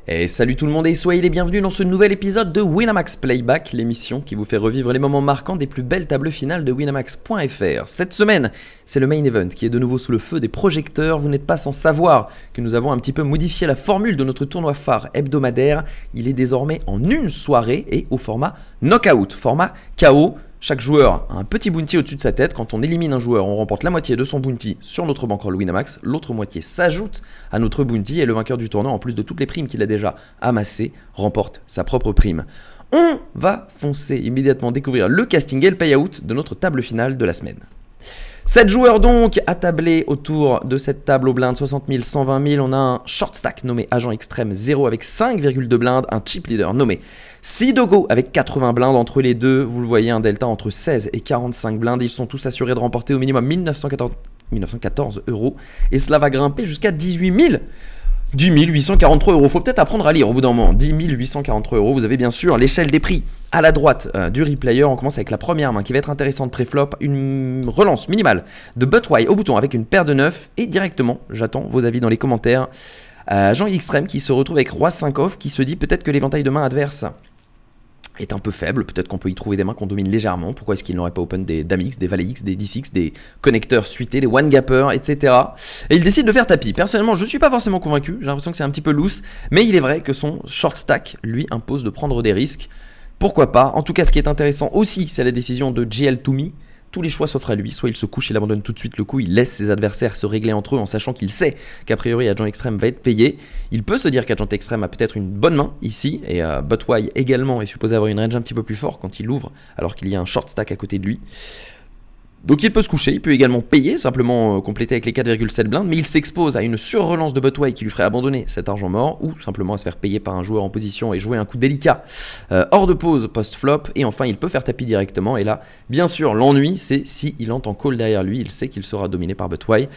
Et salut tout le monde et soyez les bienvenus dans ce nouvel épisode de Winamax Playback, l'émission qui vous fait revivre les moments marquants des plus belles tables finales de Winamax.fr. Cette semaine, c'est le main event qui est de nouveau sous le feu des projecteurs. Vous n'êtes pas sans savoir que nous avons un petit peu modifié la formule de notre tournoi phare hebdomadaire. Il est désormais en une soirée et au format knockout, format KO. Chaque joueur a un petit bounty au-dessus de sa tête. Quand on élimine un joueur, on remporte la moitié de son bounty sur notre bankroll Winamax. L'autre moitié s'ajoute à notre bounty et le vainqueur du tournoi, en plus de toutes les primes qu'il a déjà amassées, remporte sa propre prime. On va foncer immédiatement découvrir le casting et le payout de notre table finale de la semaine. 7 joueurs donc attablés autour de cette table aux blindes 60 000, 120 000. On a un short stack nommé Agent Extrême 0 avec 5,2 blindes, un chip leader nommé Sidogo avec 80 blindes. Entre les deux, vous le voyez, un delta entre 16 et 45 blindes. Ils sont tous assurés de remporter au minimum 1914 euros et cela va grimper jusqu'à 10 843 euros. Faut peut-être apprendre à lire au bout d'un moment. 10 843 euros. Vous avez bien sûr l'échelle des prix à la droite du replayer. On commence avec la première main qui va être intéressante pré-flop. Une relance minimale de Butway au bouton avec une paire de 9. Et directement, j'attends vos avis dans les commentaires. Jean Extrême qui se retrouve avec Roi 5 off, qui se dit peut-être que l'éventail de main adverse est un peu faible, peut-être qu'on peut y trouver des mains qu'on domine légèrement. Pourquoi est-ce qu'il n'aurait pas open des Dame X, des Valet X, des 10X, des connecteurs suités, des one gappers, etc. Et il décide de faire tapis. Personnellement, je ne suis pas forcément convaincu, j'ai l'impression que c'est un petit peu loose, mais il est vrai que son short stack lui impose de prendre des risques. Pourquoi pas? En tout cas, ce qui est intéressant aussi, c'est la décision de GL2Me. Tous les choix s'offrent à lui, soit il se couche, il abandonne tout de suite le coup, il laisse ses adversaires se régler entre eux en sachant qu'il sait qu'a priori Agent Extrême va être payé. Il peut se dire qu'Agent Extrême a peut-être une bonne main ici, et Butway également est supposé avoir une range un petit peu plus forte quand il ouvre, alors qu'il y a un short stack à côté de lui. Donc il peut se coucher, il peut également payer, simplement compléter avec les 4,7 blindes, mais il s'expose à une surrelance de Butway qui lui ferait abandonner cet argent mort, ou simplement à se faire payer par un joueur en position et jouer un coup délicat hors de pause post-flop, et enfin il peut faire tapis directement, et là, bien sûr, l'ennui c'est s'il entend call derrière lui, il sait qu'il sera dominé par Butway.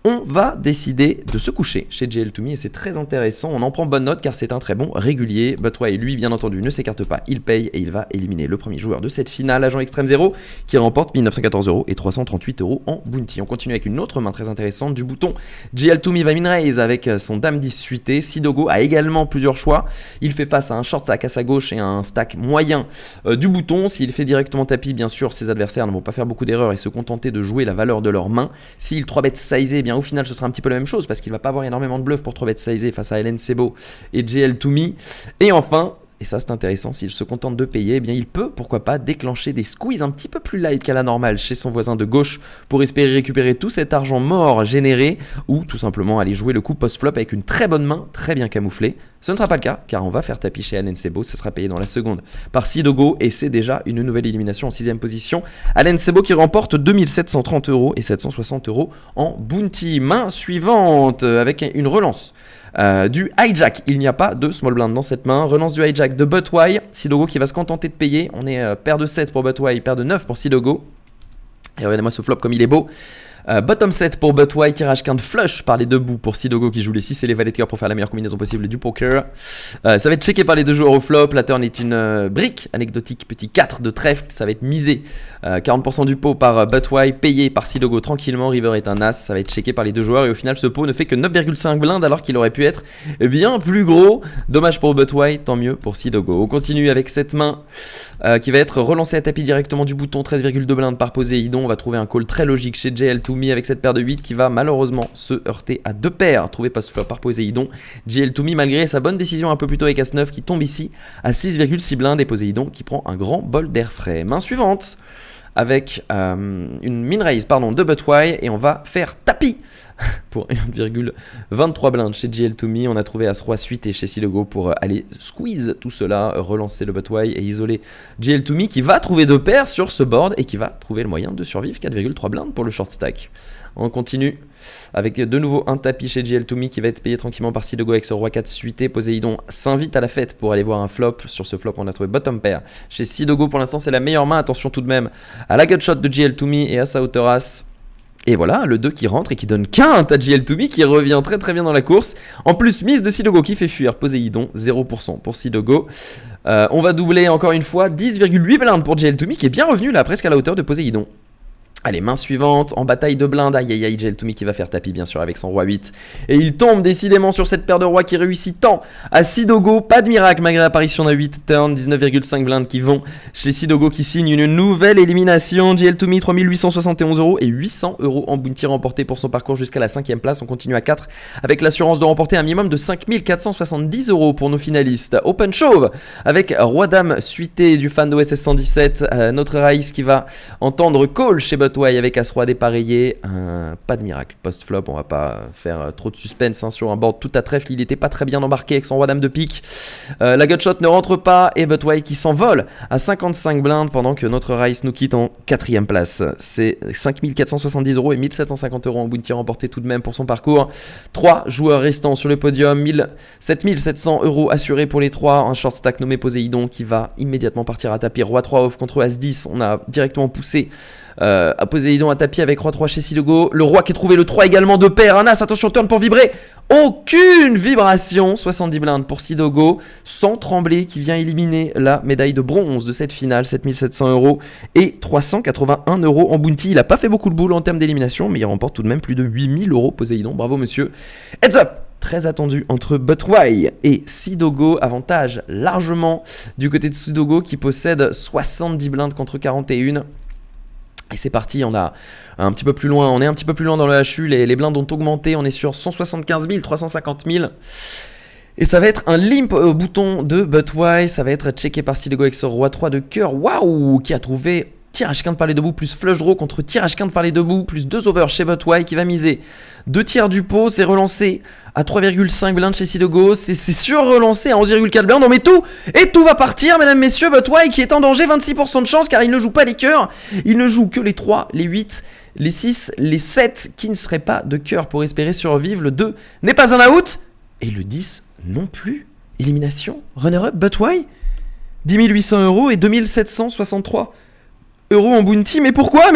On va décider de se coucher chez GL2Me et c'est très intéressant, on en prend bonne note car c'est un très bon régulier. Butway lui bien entendu ne s'écarte pas, il paye et il va éliminer le premier joueur de cette finale, Agent Extrême 0, qui remporte 1914 euros et 338 euros en bounty. On continue avec une autre main très intéressante du bouton GL2Me va min-raise avec son Dame 10 suité. Sidogo a également plusieurs choix, il fait face à un short stack à sa gauche et à un stack moyen du bouton. S'il fait directement tapis, bien sûr ses adversaires ne vont pas faire beaucoup d'erreurs et se contenter de jouer la valeur de leur main. S'il 3-bet sizé, au final ce sera un petit peu la même chose parce qu'il va pas avoir énormément de bluff pour 3-bet sizé face à Hélène Sebo et GL2Me. Et enfin, et ça c'est intéressant, s'il se contente de payer, eh bien il peut, pourquoi pas, déclencher des squeezes un petit peu plus light qu'à la normale chez son voisin de gauche pour espérer récupérer tout cet argent mort généré, ou tout simplement aller jouer le coup post-flop avec une très bonne main, très bien camouflée. Ce ne sera pas le cas, car on va faire tapis chez Hélène Sebo, ça sera payé dans la seconde par Sidogo, et c'est déjà une nouvelle élimination en 6ème position. Hélène Sebo qui remporte 2730 euros et 760 euros en bounty. Main suivante, avec une relance du hijack. Il n'y a pas de small blind dans cette main. Relance du hijack de Butway. Sidogo qui va se contenter de payer. On est paire de 7 pour Butway, paire de 9 pour Sidogo. Et regardez-moi ce flop comme il est beau. Bottom 7 pour Butway, tirage quinte flush par les deux bouts pour Sidogo qui joue les 6 et les valets de cœur pour faire la meilleure combinaison possible du poker. Ça va être checké par les deux joueurs au flop. La turn est une brique anecdotique, petit 4 de trèfle, ça va être misé 40% du pot par Butway, payé par Sidogo tranquillement. River est un as, ça va être checké par les deux joueurs et au final ce pot ne fait que 9,5 blindes alors qu'il aurait pu être bien plus gros. Dommage pour Butway, tant mieux pour Sidogo. On continue avec cette main qui va être relancée à tapis directement du bouton, 13,2 blindes par Poséidon. On va trouver un call très logique chez GL2Me avec cette paire de 8 qui va malheureusement se heurter à deux paires trouvées post-flop par Poséidon. GL2Me malgré sa bonne décision un peu plus tôt avec As-9 qui tombe ici à 6,6 blindes et Poséidon qui prend un grand bol d'air frais. Main suivante avec une min-raise de Butway et on va faire tapis pour 1,23 blindes chez GL2Me. On a trouvé As-Roi suité chez Sidogo pour aller squeeze tout cela, relancer le Butway et isoler GL2Me qui va trouver deux paires sur ce board et qui va trouver le moyen de survivre. 4,3 blindes pour le short stack. On continue avec de nouveau un tapis chez GL2Me qui va être payé tranquillement par Sidogo avec ce Roi 4 suité. Poséidon s'invite à la fête pour aller voir un flop. Sur ce flop, on a trouvé bottom pair chez Sidogo. Pour l'instant, c'est la meilleure main. Attention tout de même à la gutshot de GL2Me et à sa outer as. Et voilà, le 2 qui rentre et qui donne quinte à GL2Me qui revient très très bien dans la course. En plus, mise de Sidogo qui fait fuir Poséidon, 0% pour Sidogo. On va doubler encore une fois, 10,8 blindes pour GL2Me qui est bien revenu là, presque à la hauteur de Poséidon. Allez, main suivante, en bataille de blindes, aïe aïe aïe, Geltoumi qui va faire tapis bien sûr avec son roi 8. Et il tombe décidément sur cette paire de rois qui réussit tant à Sidogo. Pas de miracle malgré l'apparition d'un 8 turn, 19,5 blindes qui vont chez Sidogo qui signe une nouvelle élimination. Geltoumi 3871 € et 800 € en bounty remporté pour son parcours jusqu'à la 5ème place. On continue à 4 avec l'assurance de remporter un minimum de 5470 € pour nos finalistes. Open Chauve avec Roi Dame suité du fan d'OSS 117. Notre Raïs qui va entendre call chez Butway avec As-Roi dépareillé. Pas de miracle post-flop, on va pas faire trop de suspense sur un board tout à trèfle. Il était pas très bien embarqué avec son Roi Dame de pique. La gutshot ne rentre pas et Butway qui s'envole à 55 blindes pendant que notre Rice nous quitte en 4ème place. C'est 5470 € et 1750 € en bounty remporté tout de même pour son parcours. 3 joueurs restants sur le podium, 7700 € assurés pour les 3. Un short stack nommé Poséidon qui va immédiatement partir à tapis. Roi 3 off contre As 10. On a directement poussé à Poséidon à tapis avec Roi 3 chez Sidogo. Le roi qui est trouvé le 3 également de paire. Un as, attention, turn pour vibrer. Aucune vibration. 70 blindes pour Sidogo. Sans trembler qui vient éliminer la médaille de bronze de cette finale. 7700 € et 381 € en bounty. Il n'a pas fait beaucoup de boule en termes d'élimination, mais il remporte tout de même plus de 8000 € Poséidon. Bravo monsieur. Heads up! Très attendu entre Butway et Sidogo. Avantage largement du côté de Sidogo qui possède 70 blindes contre 41. Et c'est parti, on a un petit peu plus loin, on est un petit peu plus loin dans le HU, les blindes ont augmenté, on est sur 175 000, 350 000. Et ça va être un limp au bouton de Butway, ça va être checké par Sidogo avec ce Roi 3 de cœur, waouh, qui a trouvé tirage quinte par les debout plus flush draw contre tirage quinte par les debout plus 2 over chez Butway qui va miser 2 tiers du pot, c'est relancé à 3,5 blindes chez Sidogo, c'est sur relancé à 11,4 blindes, on met tout et tout va partir mesdames messieurs. Butway qui est en danger, 26% de chance car il ne joue pas les cœurs, il ne joue que les 3, les 8, les 6, les 7 qui ne seraient pas de cœur pour espérer survivre, le 2 n'est pas un out et le 10 non plus. Élimination, runner-up Butway, 10 800 € et 2763 € en bounty. Mais pourquoi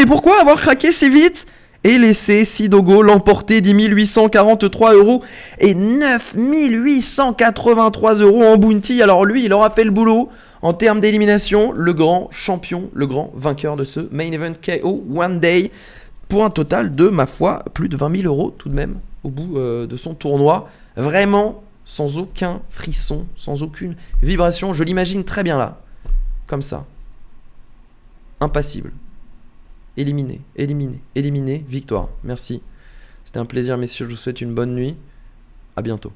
avoir craqué si vite et laisser Sidogo l'emporter? 10 843 € et 9 883 € en bounty. Alors lui, il aura fait le boulot en termes d'élimination. Le grand champion, le grand vainqueur de ce main event KO One Day. Pour un total de, ma foi, plus de 20 000 € tout de même au bout de son tournoi. Vraiment sans aucun frisson, sans aucune vibration. Je l'imagine très bien là, comme ça. Impassible. Éliminé, éliminé, éliminé, victoire. Merci. C'était un plaisir, messieurs. Je vous souhaite une bonne nuit. À bientôt.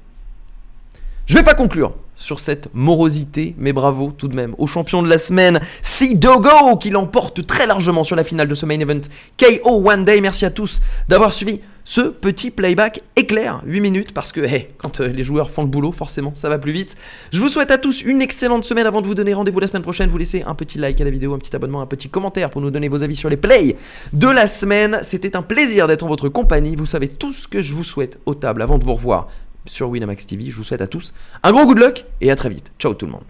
Je vais pas conclure sur cette morosité, mais bravo tout de même au champion de la semaine, Sidogo, qui l'emporte très largement sur la finale de ce main event KO One Day. Merci à tous d'avoir suivi ce petit playback éclair, 8 minutes, parce que quand les joueurs font le boulot, forcément, ça va plus vite. Je vous souhaite à tous une excellente semaine. Avant de vous donner rendez-vous la semaine prochaine, vous laissez un petit like à la vidéo, un petit abonnement, un petit commentaire pour nous donner vos avis sur les plays de la semaine. C'était un plaisir d'être en votre compagnie. Vous savez tout ce que je vous souhaite aux tables avant de vous revoir sur Winamax TV. Je vous souhaite à tous un gros good luck et à très vite. Ciao tout le monde.